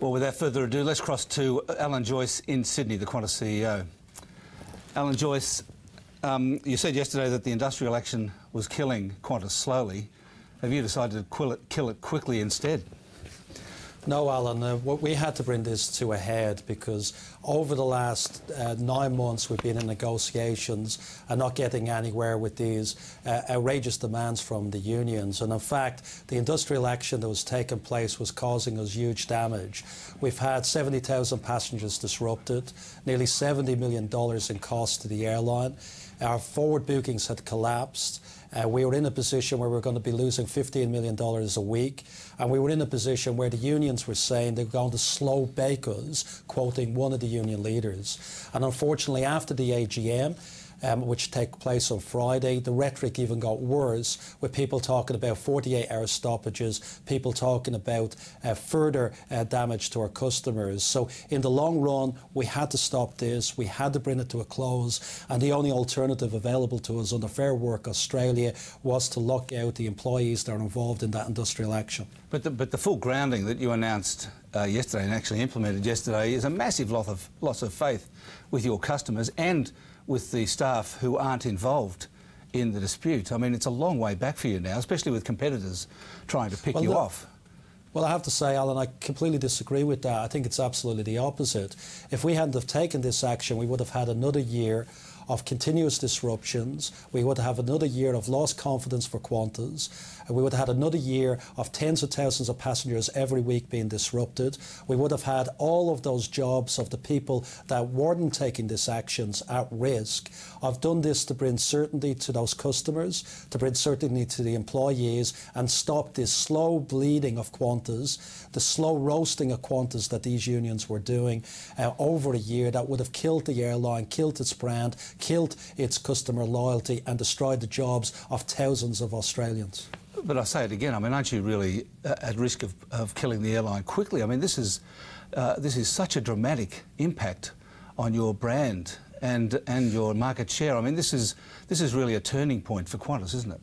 Well, without further ado, let's cross to Alan Joyce in Sydney, the Qantas CEO. Alan Joyce, you said yesterday that the industrial action was killing Qantas slowly. Have you decided to kill it quickly instead? No, Alan, we had to bring this to a head because over the last 9 months we've been in negotiations and not getting anywhere with these outrageous demands from the unions. And in fact, the industrial action that was taking place was causing us huge damage. We've had 70,000 passengers disrupted, nearly $70 million in cost to the airline. Our forward bookings had collapsed. We were in a position where we were going to be losing $15 million a week, and we were in a position where the unions were saying they were going to slow bake us, quoting one of the union leaders. And unfortunately, after the AGM, which took place on Friday, the rhetoric even got worse, with people talking about 48-hour stoppages, people talking about further damage to our customers. So in the long run, we had to stop this, we had to bring it to a close, and the only alternative available to us under Fair Work Australia was to lock out the employees that are involved in that industrial action. But the full grounding that you announced yesterday and actually implemented yesterday is a massive loss of faith with your customers and with the staff who aren't involved in the dispute. I mean, it's a long way back for you now, especially with competitors trying to pick you off. Well, I have to say, Alan, I completely disagree with that. I think it's absolutely the opposite. If we hadn't have taken this action, we would have had another year of continuous disruptions. We would have another year of lost confidence for Qantas. And we would have had another year of tens of thousands of passengers every week being disrupted. We would have had all of those jobs of the people that weren't taking these actions at risk. I've done this to bring certainty to those customers, to bring certainty to the employees, and stop this slow bleeding of Qantas, the slow roasting of Qantas that these unions were doing over a year that would have killed the airline, killed its brand, killed its customer loyalty and destroyed the jobs of thousands of Australians. But I say it again, I mean, aren't you really at risk of killing the airline quickly? I mean, this is such a dramatic impact on your brand and your market share. I mean, this is really a turning point for Qantas, isn't it?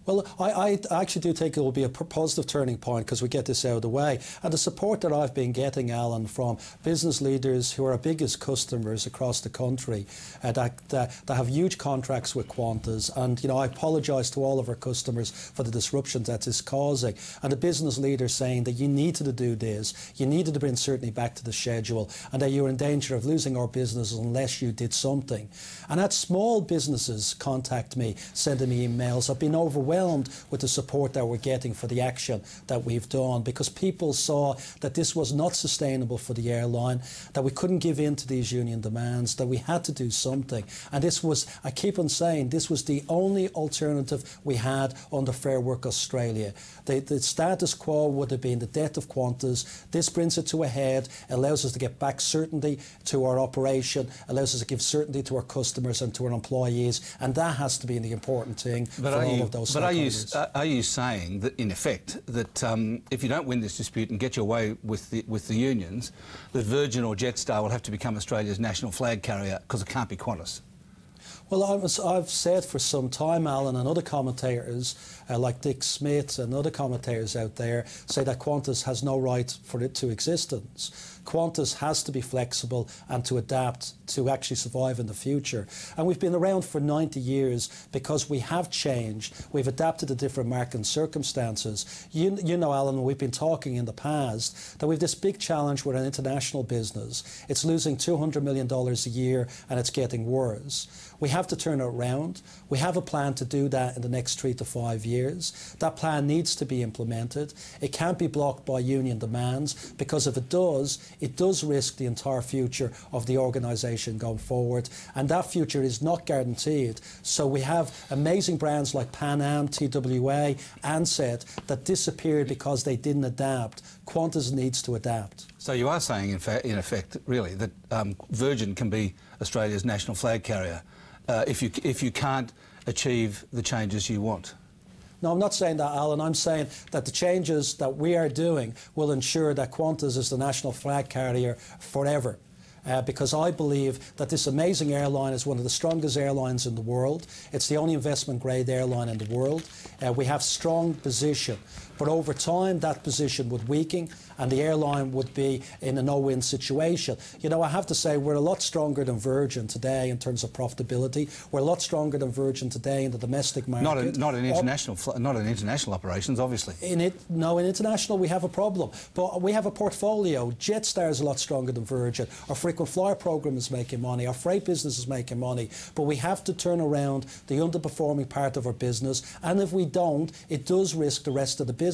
Well, I actually do think it will be a positive turning point because we get this out of the way. And the support that I've been getting, Alan, from business leaders who are our biggest customers across the country that have huge contracts with Qantas. And, you know, I apologise to all of our customers for the disruptions that it's causing. And the business leaders saying that you needed to do this, you needed to bring certainty back to the schedule, and that you're in danger of losing our business unless you did something. And had small businesses contact me, sending me emails. I've been overwhelmed with the support that we're getting for the action that we've done, because people saw that this was not sustainable for the airline, that we couldn't give in to these union demands, that we had to do something. And this was, I keep on saying, this was the only alternative we had under Fair Work Australia. The status quo would have been the death of Qantas. This brings it to a head, allows us to get back certainty to our operation, allows us to give certainty to our customers and to our employees, and that has to be the important thing for all of those. But are you saying that, in effect, that if you don't win this dispute and get your way with the unions, that Virgin or Jetstar will have to become Australia's national flag carrier because it can't be Qantas? Well, I've said for some time, Alan, and other commentators like Dick Smith and other commentators out there say that Qantas has no right for it to existence. Qantas has to be flexible and to adapt to actually survive in the future. And we've been around for 90 years because we have changed. We've adapted to different market circumstances. You know, Alan, we've been talking in the past that we've this big challenge with an international business. It's losing $200 million a year and it's getting worse. We have to turn it around. We have a plan to do that in the next 3 to 5 years. That plan needs to be implemented. It can't be blocked by union demands, because if it does risk the entire future of the organisation going forward, and that future is not guaranteed. So we have amazing brands like Pan Am, TWA, Ansett that disappeared because they didn't adapt. Qantas needs to adapt. So you are saying, in effect, really, that Virgin can be Australia's national flag carrier if you can't achieve the changes you want? No, I'm not saying that, Alan. I'm saying that the changes that we are doing will ensure that Qantas is the national flag carrier forever. Because I believe that this amazing airline is one of the strongest airlines in the world. It's the only investment-grade airline in the world. We have strong position. But over time, that position would weaken and the airline would be in a no-win situation. You know, I have to say we're a lot stronger than Virgin today in terms of profitability. We're a lot stronger than Virgin today in the domestic market. Not in international operations, obviously. In international we have a problem. But we have a portfolio. Jetstar is a lot stronger than Virgin. Our frequent flyer program is making money. Our freight business is making money. But we have to turn around the underperforming part of our business. And if we don't, it does risk the rest of the business.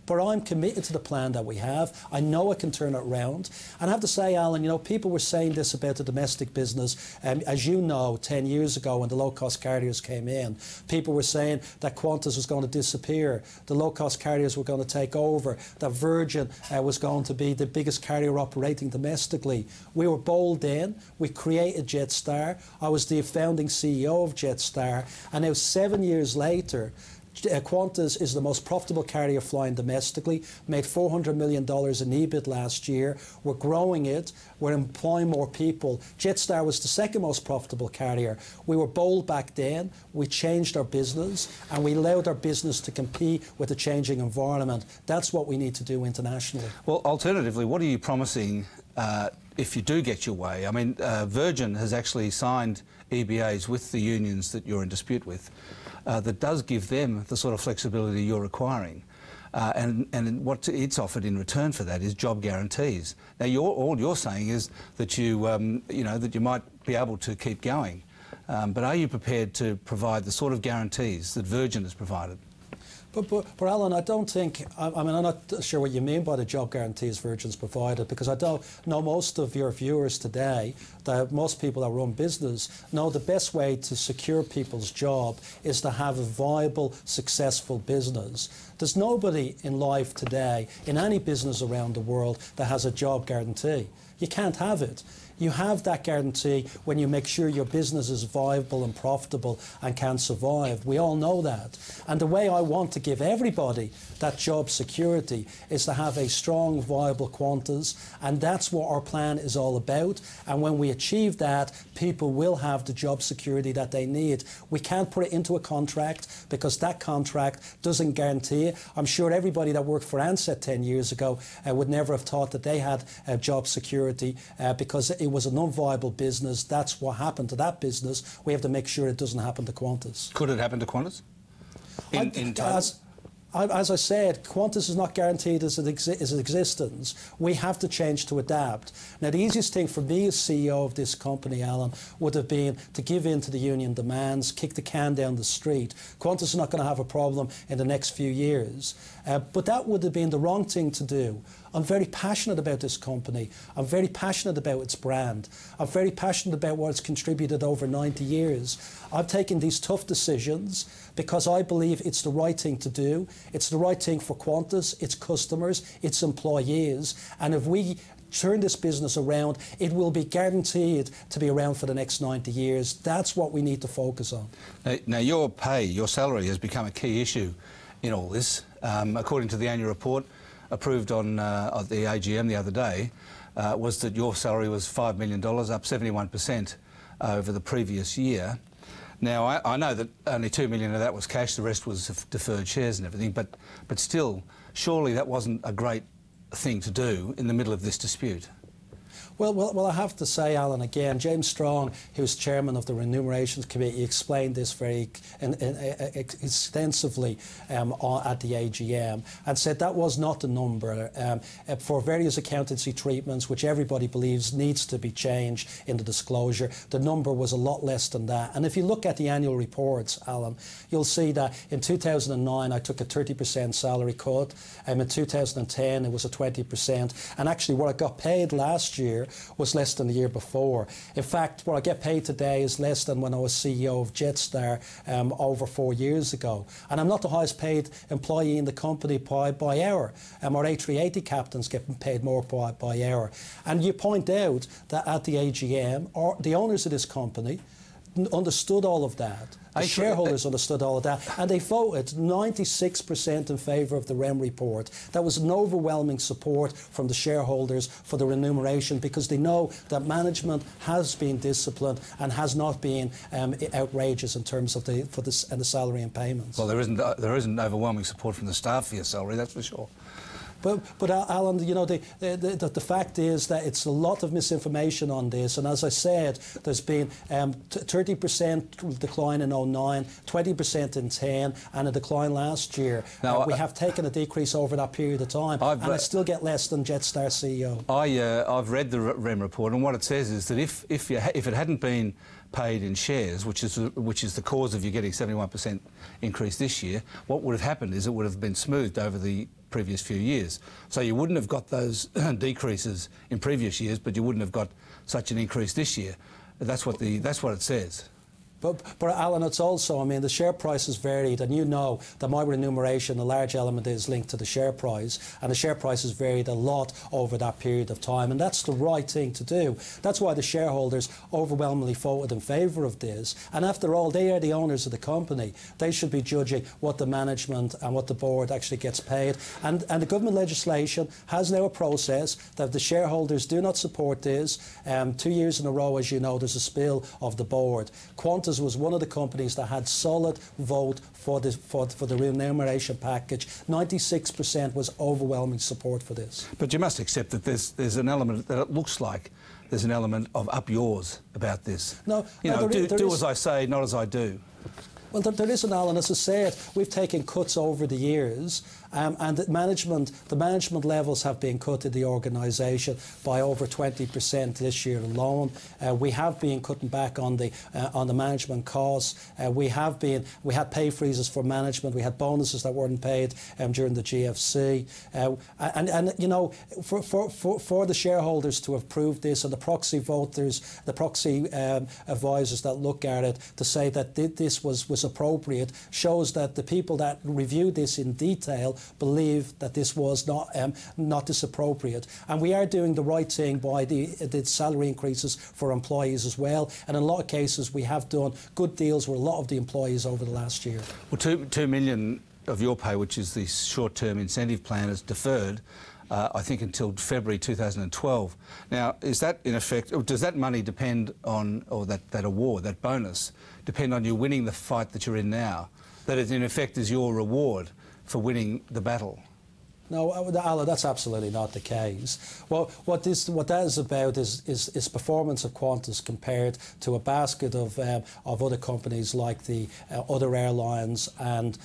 But I'm committed to the plan that we have. I know I can turn it around. And I have to say, Alan, you know, people were saying this about the domestic business. As you know, 10 years ago when the low-cost carriers came in, people were saying that Qantas was going to disappear, the low-cost carriers were going to take over, that Virgin was going to be the biggest carrier operating domestically. We were bold then. We created Jetstar. I was the founding CEO of Jetstar. And now 7 years later, Qantas is the most profitable carrier flying domestically, made $400 million in EBIT last year. We're growing it. We're employing more people. Jetstar was the second most profitable carrier. We were bold back then. We changed our business and we allowed our business to compete with a changing environment. That's what we need to do internationally. Well, alternatively, what are you promising if you do get your way? I mean, Virgin has actually signed EBAs with the unions that you're in dispute with. That does give them the sort of flexibility you're requiring. And what it's offered in return for that is job guarantees. Now, all you're saying is that you know, that you might be able to keep going. But are you prepared to provide the sort of guarantees that Virgin has provided? But Alan, I don't think, I mean, I'm not sure what you mean by the job guarantees Virgin's provided, because I don't know most of your viewers today, that most people that run business know the best way to secure people's job is to have a viable, successful business. There's nobody in life today, in any business around the world, that has a job guarantee. You can't have it. You have that guarantee when you make sure your business is viable and profitable and can survive. We all know that. And the way I want to give everybody that job security is to have a strong, viable Qantas, and that's what our plan is all about. And when we achieve that, people will have the job security that they need. We can't put it into a contract because that contract doesn't guarantee it. I'm sure everybody that worked for Ansett 10 years ago would never have thought that they had job security because it was a non-viable business. That's what happened to that business. We have to make sure it doesn't happen to Qantas. Could it happen to Qantas? In total? As I said, Qantas is not guaranteed its existence. We have to change to adapt. Now, the easiest thing for me as CEO of this company, Alan, would have been to give in to the union demands, kick the can down the street. Qantas is not going to have a problem in the next few years. But that would have been the wrong thing to do. I'm very passionate about this company. I'm very passionate about its brand. I'm very passionate about what it's contributed over 90 years. I've taken these tough decisions because I believe it's the right thing to do. It's the right thing for Qantas, its customers, its employees. And if we turn this business around, it will be guaranteed to be around for the next 90 years. That's what we need to focus on. Now your pay, your salary has become a key issue in all this. According to the annual report approved on the AGM the other day, was that your salary was $5 million, up 71% over the previous year. Now, I know that only $2 million of that was cash, the rest was deferred shares and everything, but still, surely that wasn't a great thing to do in the middle of this dispute. Well, I have to say, Alan, again, James Strong, who's chairman of the Remunerations Committee, explained this very extensively at the AGM and said that was not the number. For various accountancy treatments, which everybody believes needs to be changed in the disclosure, the number was a lot less than that. And if you look at the annual reports, Alan, you'll see that in 2009 I took a 30% salary cut. In 2010 it was a 20%. And actually what I got paid last year was less than the year before. In fact, what I get paid today is less than when I was CEO of Jetstar over 4 years ago. And I'm not the highest paid employee in the company by hour. Our A380 captains get paid more by hour. And you point out that at the AGM, the owners of this company, understood all of that. The shareholders understood all of that, and they voted 96% in favour of the REM report. That was an overwhelming support from the shareholders for the remuneration, because they know that management has been disciplined and has not been outrageous in terms of the salary and payments. Well, there isn't overwhelming support from the staff for your salary, that's for sure. But Alan, you know, the fact is that it's a lot of misinformation on this, and as I said, there's been 30% decline in 09, 20% in 10, and a decline last year. Now, we have taken a decrease over that period of time, and I still get less than Jetstar CEO. I've read the REM report, and what it says is that if it hadn't been paid in shares, which is the cause of you getting 71% increase this year, what would have happened is it would have been smoothed over the previous few years. So you wouldn't have got those decreases in previous years, but you wouldn't have got such an increase this year. That's what it says. But Alan, it's also, I mean, the share price has varied, and you know that my remuneration, a large element is linked to the share price, and the share price has varied a lot over that period of time, and that's the right thing to do. That's why the shareholders overwhelmingly voted in favour of this, and after all, they are the owners of the company. They should be judging what the management and what the board actually gets paid, and the government legislation has now a process that if the shareholders do not support this, 2 years in a row, as you know, there's a spill of the board. Qantas was one of the companies that had solid vote for the remuneration package. 96% was overwhelming support for this. But you must accept that there's an element that it looks like there's an element of up yours about this. No, you know, do as I say, not as I do. Well, there is an Alan, as I said, we've taken cuts over the years, and the management levels have been cut in the organisation by over 20% this year alone. We have been cutting back on the management costs. We had pay freezes for management. We had bonuses that weren't paid during the GFC, and you know, for the shareholders to have proved this, and the proxy voters, the proxy advisors that look at it to say that this was appropriate, shows that the people that reviewed this in detail believe that this was not disappropriate, and we are doing the right thing by the salary increases for employees as well, and in a lot of cases we have done good deals with a lot of the employees over the last year. Well, 2 million of your pay, which is the short-term incentive plan, is deferred, I think, until February 2012. Now, is that in effect, or does that money depend on, or that award, that bonus, depend on you winning the fight that you're in now? That it in effect is your reward for winning the battle? No, Alan, that's absolutely not the case. Well, what that is about is performance of Qantas compared to a basket of other companies like the other airlines and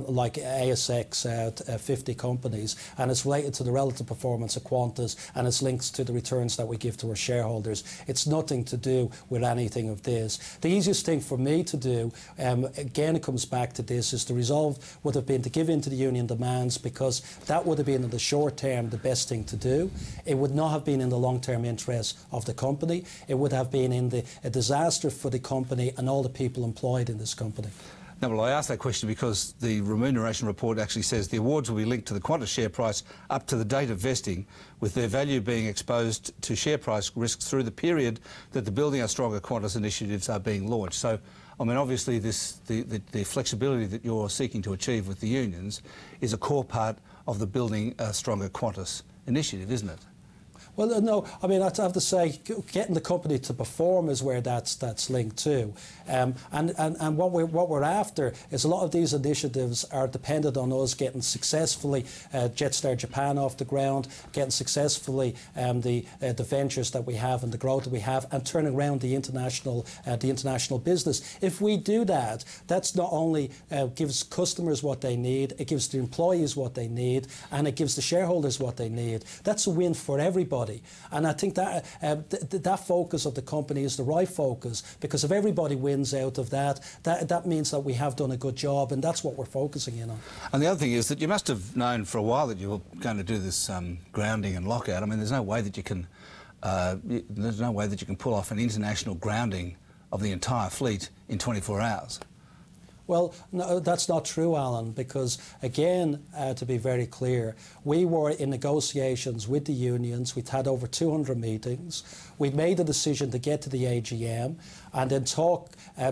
like ASX 50 companies, and it's related to the relative performance of Qantas, and it's linked to the returns that we give to our shareholders. It's nothing to do with anything of this. The easiest thing for me to do, again, it comes back to this, is the resolve would have been to give in to the union demands, because that would have been in the short term the best thing to do. It would not have been in the long-term interest of the company. It would have been a disaster for the company and all the people employed in this company. No, well, I asked that question because the remuneration report actually says the awards will be linked to the Qantas share price up to the date of vesting, with their value being exposed to share price risks through the period that the Building a Stronger Qantas initiatives are being launched. So, I mean, obviously the flexibility that you're seeking to achieve with the unions is a core part of the Building a Stronger Qantas initiative, isn't it? Well, no, I mean, I have to say, getting the company to perform is where that's linked to. And what we're after is a lot of these initiatives are dependent on us getting successfully Jetstar Japan off the ground, getting successfully the ventures that we have and the growth that we have, and turning around the international business. If we do that, that's not only gives customers what they need, it gives the employees what they need, and it gives the shareholders what they need. That's a win for everybody. And I think that that focus of the company is the right focus, because if everybody wins out of that means that we have done a good job, and that's what we're focusing in on. And the other thing is that you must have known for a while that you were going to do this grounding and lockout. I mean, there's no way that you can pull off an international grounding of the entire fleet in 24 hours. Well, no, that's not true, Alan, because, again, to be very clear, we were in negotiations with the unions. We'd had over 200 meetings. We'd made a decision to get to the AGM and then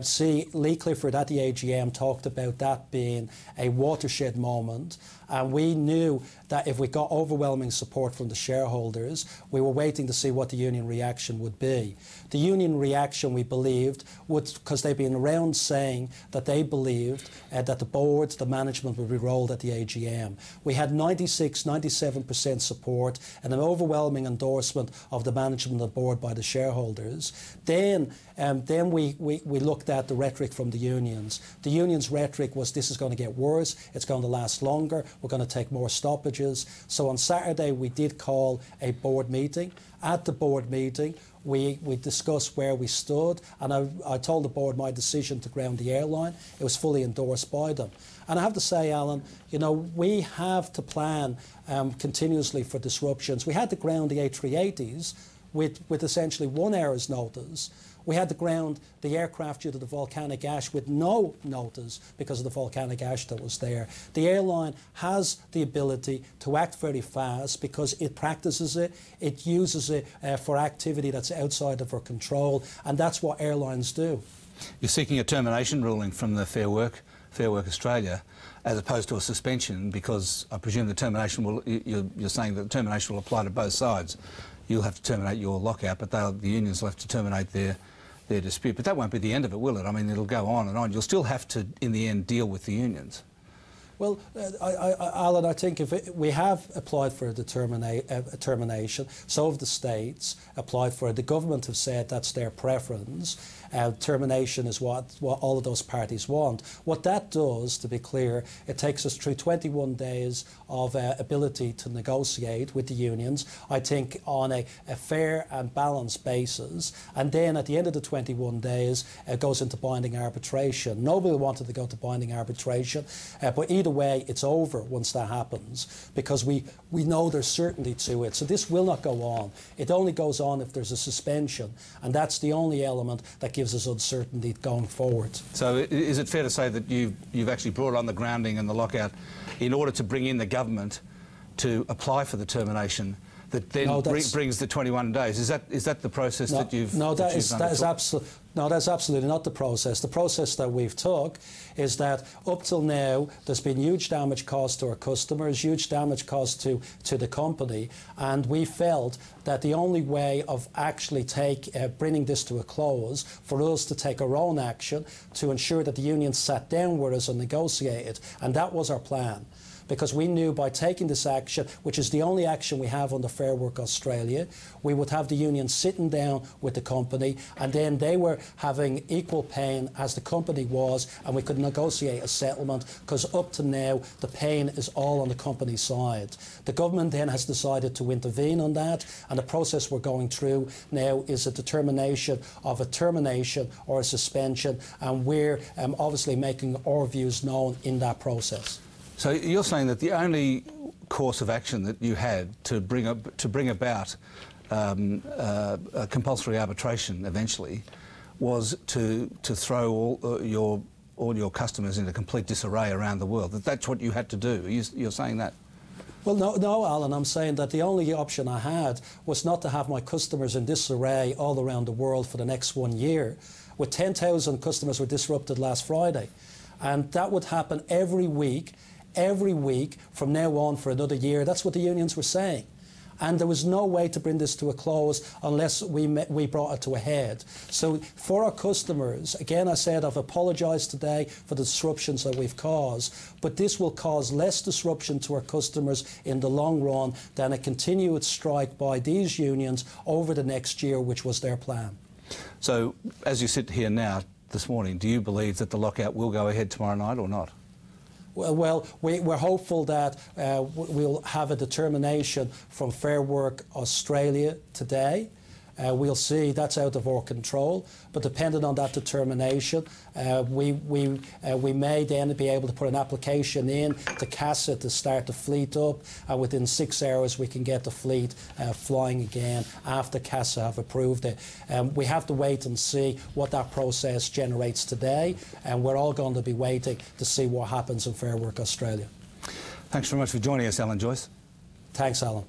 see Lee Clifford at the AGM talked about that being a watershed moment. And we knew that if we got overwhelming support from the shareholders, we were waiting to see what the union reaction would be. The union reaction, we believed, would, because they've been around saying that they believed that the board, the management would be rolled at the AGM. We had 97% support and an overwhelming endorsement of the management of the board by the shareholders. Then we looked at the rhetoric from the unions. The unions' rhetoric was, this is going to get worse, it's going to last longer, we're going to take more stoppages. So on Saturday we did call a board meeting. At the board meeting we discussed where we stood, and I told the board my decision to ground the airline. It was fully endorsed by them. And I have to say, Alan, you know, we have to plan continuously for disruptions. We had to ground the A380s with essentially 1 hour's notice. We had to ground the aircraft due to the volcanic ash with no notice because of the volcanic ash that was there. The airline has the ability to act very fast because it practices it, it uses it for activity that's outside of our control, and that's what airlines do. You're seeking a termination ruling from the Fair Work Australia, as opposed to a suspension, because I presume the termination will, you're saying that the termination will apply to both sides. You'll have to terminate your lockout, but the unions will have to terminate their dispute. But that won't be the end of it, will it? I mean, it'll go on and on. You'll still have to, in the end, deal with the unions. Well, Alan, I think we have applied for a termination. So have the states applied for it. The government have said that's their preference. Termination is what all of those parties want. What that does, to be clear, it takes us through 21 days of ability to negotiate with the unions, I think on a fair and balanced basis. And then at the end of the 21 days, it goes into binding arbitration. Nobody wanted to go to binding arbitration, but either way, it's over once that happens, because we know there's certainty to it. So this will not go on. It only goes on if there's a suspension, and that's the only element that gives us uncertainty going forward. So is it fair to say that you've actually brought on the grounding and the lockout in order to bring in the government to apply for the termination that then brings the 21 days? Is that the process that you've that's absolutely not the process. The process that we've took is that up till now there's been huge damage caused to our customers, huge damage caused to the company, and we felt that the only way of actually bringing this to a close for us to take our own action to ensure that the unions sat down with us and negotiated, and that was our plan. Because we knew by taking this action, which is the only action we have under Fair Work Australia, we would have the union sitting down with the company, and then they were having equal pain as the company was, and we could negotiate a settlement, because up to now the pain is all on the company side. The government then has decided to intervene on that, and the process we're going through now is a determination of a termination or a suspension, and we're obviously making our views known in that process. So you're saying that the only course of action that you had to bring about compulsory arbitration eventually was to throw all your customers into complete disarray around the world. That's what you had to do. You're saying that? Well, no, Alan, I'm saying that the only option I had was not to have my customers in disarray all around the world for the next 1 year. With 10,000 customers were disrupted last Friday. And that would happen every week from now on for another year. That's what the unions were saying. And there was no way to bring this to a close unless we brought it to a head. So for our customers, again, I said I've apologised today for the disruptions that we've caused, but this will cause less disruption to our customers in the long run than a continued strike by these unions over the next year, which was their plan. So as you sit here now, this morning, do you believe that the lockout will go ahead tomorrow night or not? Well, we're hopeful that we'll have a determination from Fair Work Australia today. we'll see that's out of our control. But depending on that determination, we may then be able to put an application in to CASA to start the fleet up, and within 6 hours we can get the fleet flying again after CASA have approved it. We have to wait and see what that process generates today, and we're all going to be waiting to see what happens in Fair Work Australia. Thanks very much for joining us, Alan Joyce. Thanks, Alan.